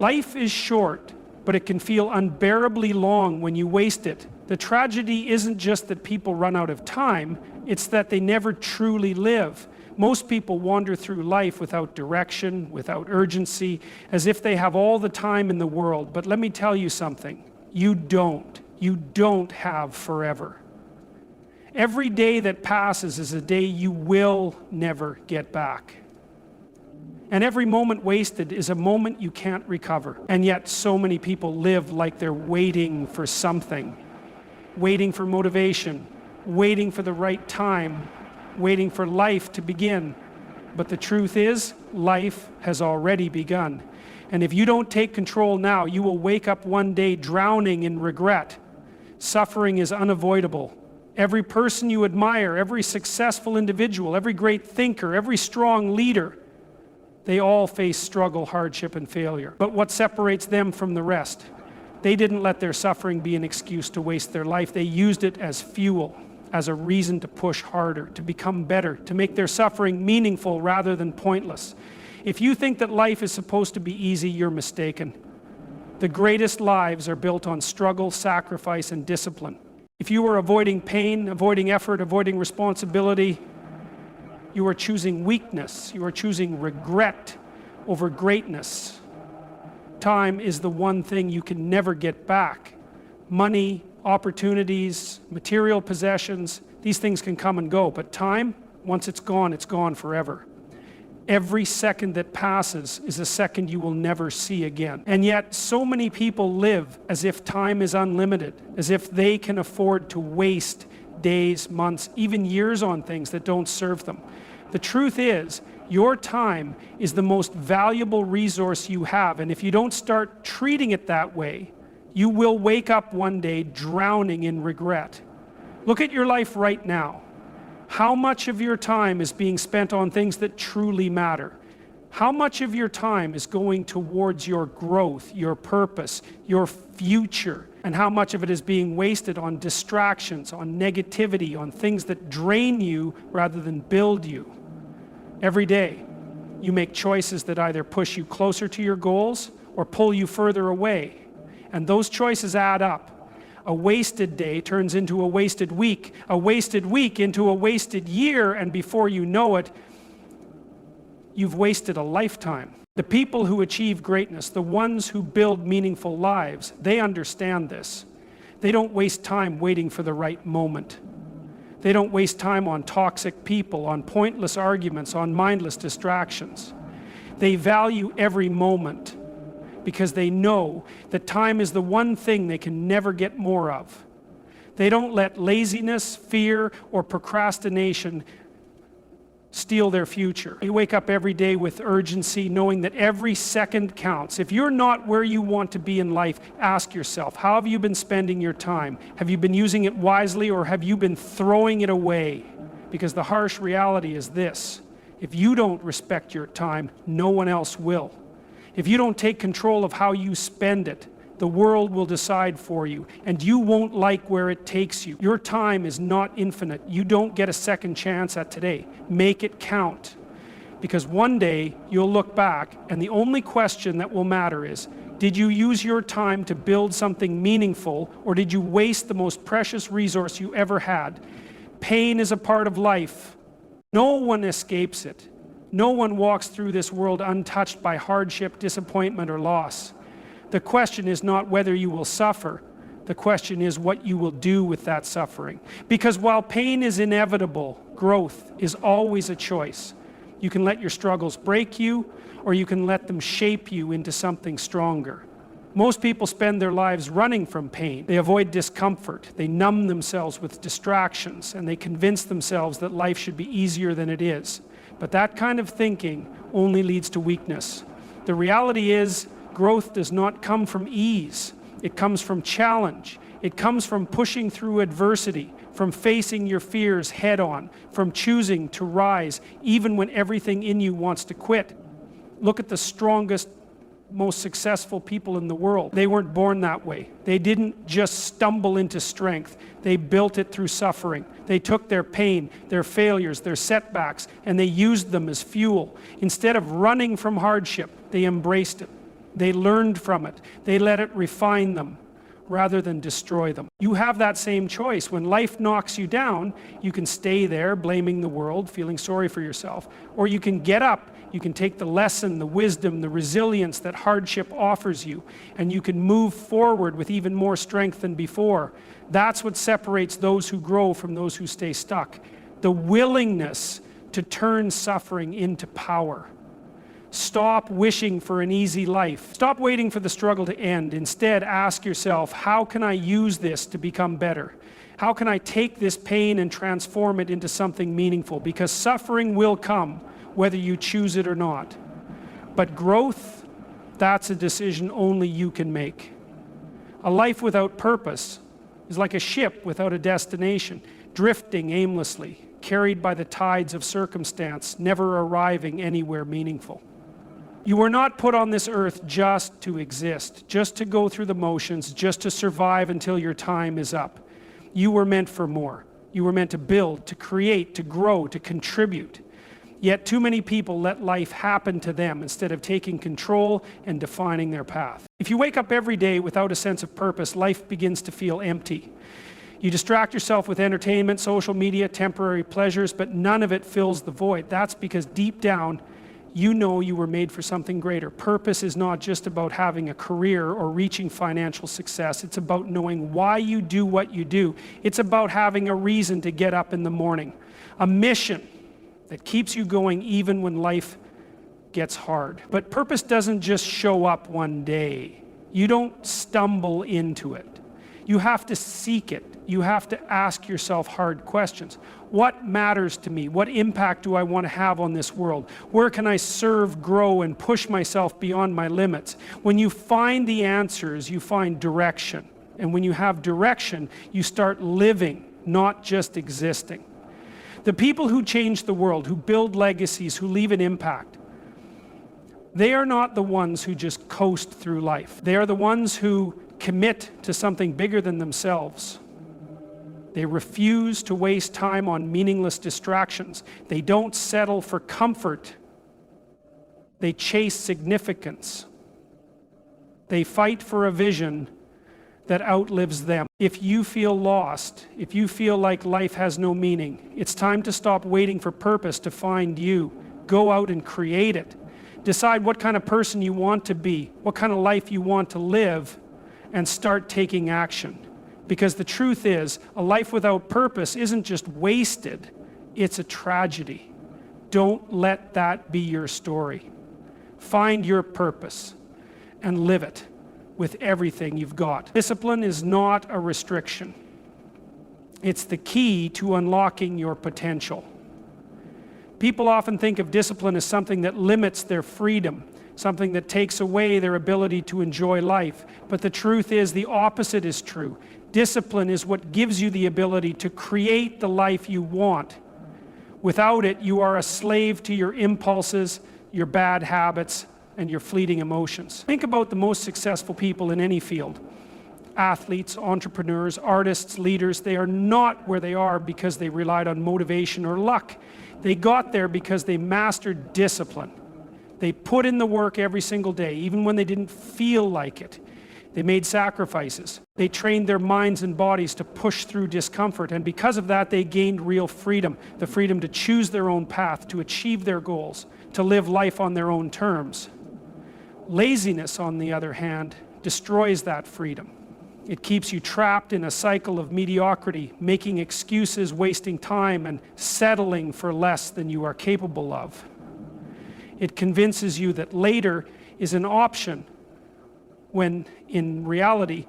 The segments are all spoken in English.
Life is short, but it can feel unbearably long when you waste it. The tragedy isn't just that people run out of time, it's that they never truly live. Most people wander through life without direction, without urgency, as if they have all the time in the world. But let me tell you something, you don't. You don't have forever. Every day that passes is a day you will never get back. And every moment wasted is a moment you can't recover. And yet so many people live like they're waiting for something. Waiting for motivation, waiting for the right time, waiting for life to begin. But the truth is, life has already begun. And if you don't take control now, you will wake up one day drowning in regret. Suffering is unavoidable. Every person you admire, every successful individual, every great thinker, every strong leader, they all face struggle, hardship, and failure. But what separates them from the rest? They didn't let their suffering be an excuse to waste their life. They used it as fuel, as a reason to push harder, to become better, to make their suffering meaningful rather than pointless. If you think that life is supposed to be easy, you're mistaken. The greatest lives are built on struggle, sacrifice, and discipline. If you are avoiding pain, avoiding effort, avoiding responsibility, you are choosing weakness. You are choosing regret over greatness. Time is the one thing you can never get back. Money, opportunities, material possessions, these things can come and go, but time, once it's gone forever. Every second that passes is a second you will never see again. And yet, so many people live as if time is unlimited, as if they can afford to waste days, months, even years on things that don't serve them. The truth is, your time is the most valuable resource you have, and if you don't start treating it that way, you will wake up one day drowning in regret. Look at your life right now. How much of your time is being spent on things that truly matter? How much of your time is going towards your growth, your purpose, your future? And how much of it is being wasted on distractions, on negativity, on things that drain you rather than build you? Every day, you make choices that either push you closer to your goals or pull you further away. And those choices add up. A wasted day turns into a wasted week into a wasted year, and before you know it, you've wasted a lifetime. The people who achieve greatness, the ones who build meaningful lives, they understand this. They don't waste time waiting for the right moment. They don't waste time on toxic people, on pointless arguments, on mindless distractions. They value every moment because they know that time is the one thing they can never get more of. They don't let laziness, fear, or procrastination steal their future. You wake up every day with urgency, knowing that every second counts. If you're not where you want to be in life, ask yourself, how have you been spending your time? Have you been using it wisely, or have you been throwing it away? Because the harsh reality is this: if you don't respect your time, no one else will. If you don't take control of how you spend it, the world will decide for you, and you won't like where it takes you. Your time is not infinite. You don't get a second chance at today. Make it count. Because one day, you'll look back, and the only question that will matter is, did you use your time to build something meaningful, or did you waste the most precious resource you ever had? Pain is a part of life. No one escapes it. No one walks through this world untouched by hardship, disappointment, or loss. The question is not whether you will suffer. The question is what you will do with that suffering. Because while pain is inevitable, growth is always a choice. You can let your struggles break you, or you can let them shape you into something stronger. Most people spend their lives running from pain. They avoid discomfort. They numb themselves with distractions, and they convince themselves that life should be easier than it is. But that kind of thinking only leads to weakness. The reality is, growth does not come from ease. It comes from challenge. It comes from pushing through adversity, from facing your fears head on, from choosing to rise even when everything in you wants to quit. Look at the strongest, most successful people in the world. They weren't born that way. They didn't just stumble into strength. They built it through suffering. They took their pain, their failures, their setbacks, and they used them as fuel. Instead of running from hardship, they embraced it. They learned from it. They let it refine them rather than destroy them. You have that same choice. When life knocks you down, you can stay there blaming the world, feeling sorry for yourself. Or you can get up, you can take the lesson, the wisdom, the resilience that hardship offers you, and you can move forward with even more strength than before. That's what separates those who grow from those who stay stuck. The willingness to turn suffering into power. Stop wishing for an easy life. Stop waiting for the struggle to end. Instead, ask yourself, how can I use this to become better? How can I take this pain and transform it into something meaningful? Because suffering will come, whether you choose it or not. But growth, that's a decision only you can make. A life without purpose is like a ship without a destination, drifting aimlessly, carried by the tides of circumstance, never arriving anywhere meaningful. You were not put on this earth just to exist, just to go through the motions, just to survive until your time is up. You were meant for more. You were meant to build, to create, to grow, to contribute. Yet too many people let life happen to them instead of taking control and defining their path. If you wake up every day without a sense of purpose, life begins to feel empty. You distract yourself with entertainment, social media, temporary pleasures, but none of it fills the void. That's because deep down, you know you were made for something greater. Purpose is not just about having a career or reaching financial success. It's about knowing why you do what you do. It's about having a reason to get up in the morning. A mission that keeps you going even when life gets hard. But purpose doesn't just show up one day. You don't stumble into it. You have to seek it. You have to ask yourself hard questions. What matters to me? What impact do I want to have on this world? Where can I serve, grow, and push myself beyond my limits? When you find the answers, you find direction. And when you have direction, you start living, not just existing. The people who change the world, who build legacies, who leave an impact, they are not the ones who just coast through life. They are the ones who commit to something bigger than themselves. They refuse to waste time on meaningless distractions. They don't settle for comfort. They chase significance. They fight for a vision that outlives them. If you feel lost, if you feel like life has no meaning, it's time to stop waiting for purpose to find you. Go out and create it. Decide what kind of person you want to be, what kind of life you want to live, and start taking action. Because the truth is, a life without purpose isn't just wasted, it's a tragedy. Don't let that be your story. Find your purpose and live it with everything you've got. Discipline is not a restriction. It's the key to unlocking your potential. People often think of discipline as something that limits their freedom, something that takes away their ability to enjoy life. But the truth is, the opposite is true. Discipline is what gives you the ability to create the life you want. Without it, you are a slave to your impulses, your bad habits, and your fleeting emotions. Think about the most successful people in any field. Athletes, entrepreneurs, artists, leaders, they are not where they are because they relied on motivation or luck. They got there because they mastered discipline. They put in the work every single day, even when they didn't feel like it. They made sacrifices. They trained their minds and bodies to push through discomfort, and because of that, they gained real freedom. The freedom to choose their own path, to achieve their goals, to live life on their own terms. Laziness, on the other hand, destroys that freedom. It keeps you trapped in a cycle of mediocrity, making excuses, wasting time, and settling for less than you are capable of. It convinces you that later is an option, when in reality,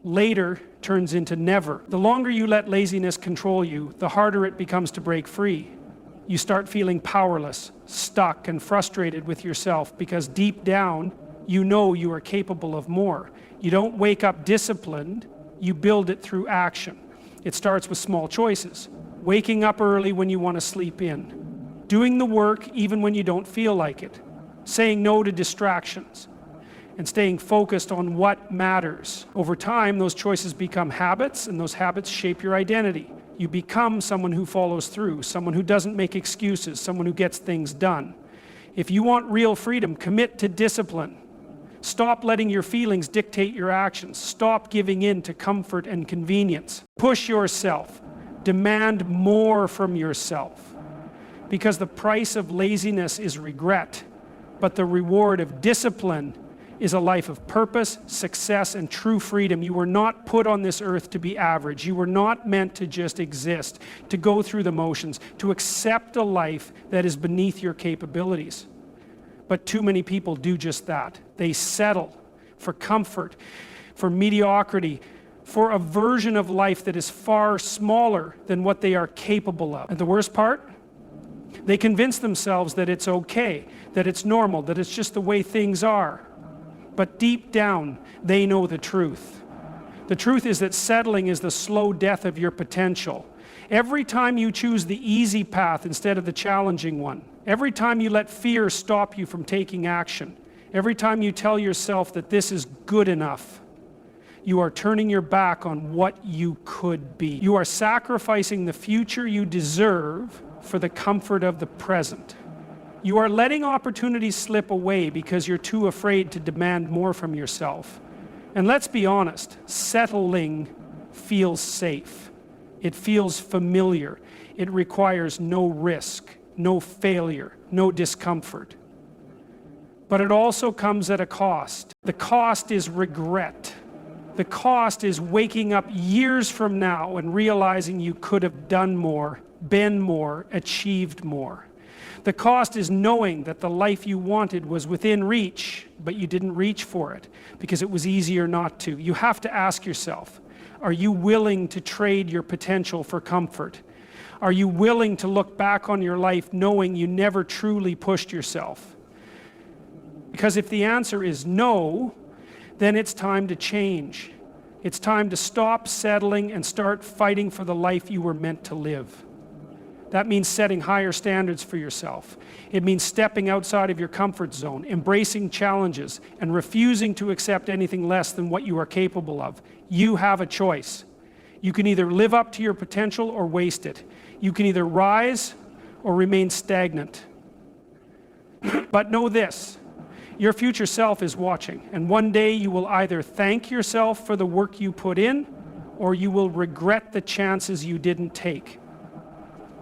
later turns into never. The longer you let laziness control you, the harder it becomes to break free. You start feeling powerless, stuck, and frustrated with yourself because deep down, you know you are capable of more. You don't wake up disciplined, you build it through action. It starts with small choices. Waking up early when you want to sleep in. Doing the work even when you don't feel like it. Saying no to distractions. And staying focused on what matters. Over time, those choices become habits, and those habits shape your identity. You become someone who follows through, someone who doesn't make excuses, someone who gets things done. If you want real freedom, commit to discipline. Stop letting your feelings dictate your actions. Stop giving in to comfort and convenience. Push yourself. Demand more from yourself. Because the price of laziness is regret, but the reward of discipline is a life of purpose, success, and true freedom. You were not put on this earth to be average. You were not meant to just exist, to go through the motions, to accept a life that is beneath your capabilities. But too many people do just that. They settle for comfort, for mediocrity, for a version of life that is far smaller than what they are capable of. And the worst part? They convince themselves that it's okay, that it's normal, that it's just the way things are. But deep down, they know the truth. The truth is that settling is the slow death of your potential. Every time you choose the easy path instead of the challenging one, every time you let fear stop you from taking action, every time you tell yourself that this is good enough, you are turning your back on what you could be. You are sacrificing the future you deserve for the comfort of the present. You are letting opportunities slip away because you're too afraid to demand more from yourself. And let's be honest, settling feels safe. It feels familiar. It requires no risk, no failure, no discomfort. But it also comes at a cost. The cost is regret. The cost is waking up years from now and realizing you could have done more, been more, achieved more. The cost is knowing that the life you wanted was within reach, but you didn't reach for it because it was easier not to. You have to ask yourself, are you willing to trade your potential for comfort? Are you willing to look back on your life knowing you never truly pushed yourself? Because if the answer is no, then it's time to change. It's time to stop settling and start fighting for the life you were meant to live. That means setting higher standards for yourself. It means stepping outside of your comfort zone, embracing challenges, and refusing to accept anything less than what you are capable of. You have a choice. You can either live up to your potential or waste it. You can either rise or remain stagnant. But know this, your future self is watching, and one day you will either thank yourself for the work you put in, or you will regret the chances you didn't take.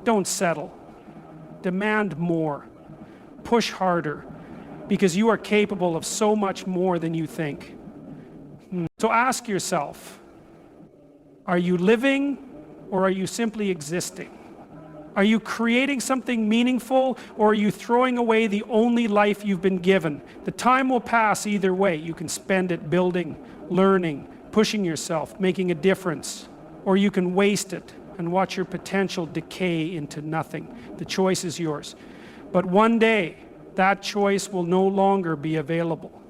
Don't settle. Demand more. Push harder, because you are capable of so much more than you think. So ask yourself, are you living or are you simply existing? Are you creating something meaningful, or are you throwing away the only life you've been given? The time will pass either way. You can spend it building, learning, pushing yourself, making a difference, or you can waste it and watch your potential decay into nothing. The choice is yours. But one day, that choice will no longer be available.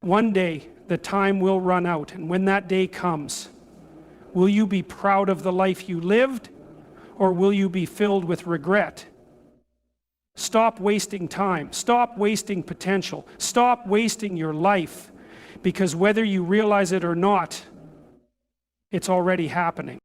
One day, the time will run out, and when that day comes, will you be proud of the life you lived, or will you be filled with regret? Stop wasting time. Stop wasting potential. Stop wasting your life, because whether you realize it or not, it's already happening.